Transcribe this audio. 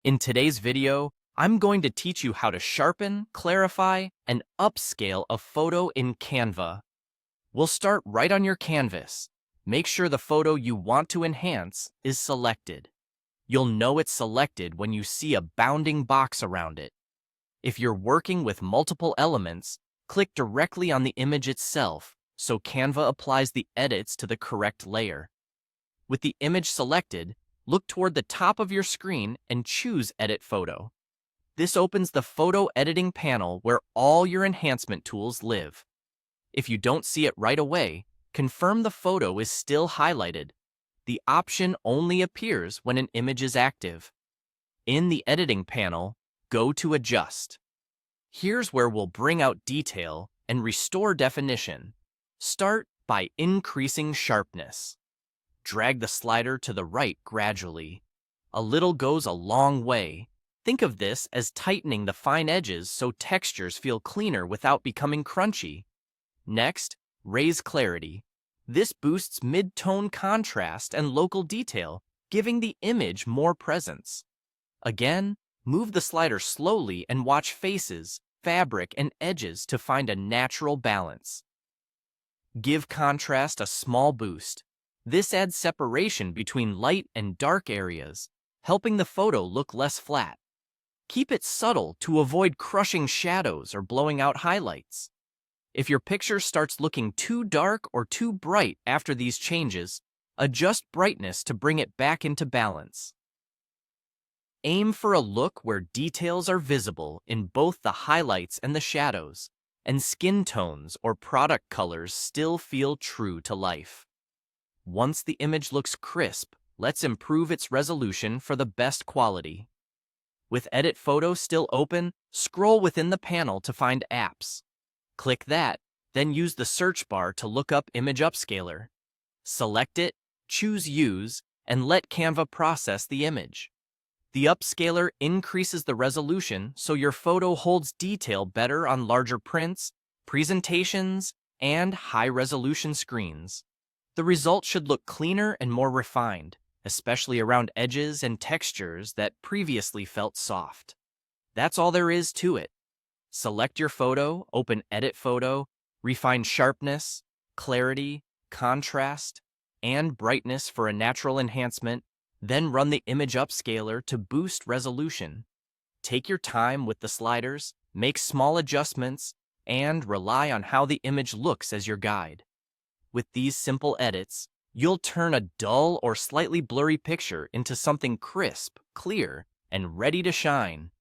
In today's video, I'm going to teach you how to sharpen, clarify, and upscale a photo in Canva. We'll start right on your canvas. Make sure the photo you want to enhance is selected. You'll know it's selected when you see a bounding box around it. If you're working with multiple elements, click directly on the image itself so Canva applies the edits to the correct layer. With the image selected, look toward the top of your screen and choose Edit Photo. This opens the photo editing panel where all your enhancement tools live. If you don't see it right away, confirm the photo is still highlighted. The option only appears when an image is active. In the editing panel, go to Adjust. Here's where we'll bring out detail and restore definition. Start by increasing sharpness. Drag the slider to the right gradually. A little goes a long way. Think of this as tightening the fine edges so textures feel cleaner without becoming crunchy. Next, raise clarity. This boosts mid-tone contrast and local detail, giving the image more presence. Again, move the slider slowly and watch faces, fabric, and edges to find a natural balance. Give contrast a small boost. This adds separation between light and dark areas, helping the photo look less flat. Keep it subtle to avoid crushing shadows or blowing out highlights. If your picture starts looking too dark or too bright after these changes, adjust brightness to bring it back into balance. Aim for a look where details are visible in both the highlights and the shadows, and skin tones or product colors still feel true to life. Once the image looks crisp, let's improve its resolution for the best quality. With Edit Photo still open, scroll within the panel to find Apps. Click that, then use the search bar to look up Image Upscaler. Select it, choose Use, and let Canva process the image. The upscaler increases the resolution so your photo holds detail better on larger prints, presentations, and high-resolution screens. The result should look cleaner and more refined, especially around edges and textures that previously felt soft. That's all there is to it. Select your photo, open Edit Photo, refine sharpness, clarity, contrast, and brightness for a natural enhancement, then run the image upscaler to boost resolution. Take your time with the sliders, make small adjustments, and rely on how the image looks as your guide. With these simple edits, you'll turn a dull or slightly blurry picture into something crisp, clear, and ready to shine.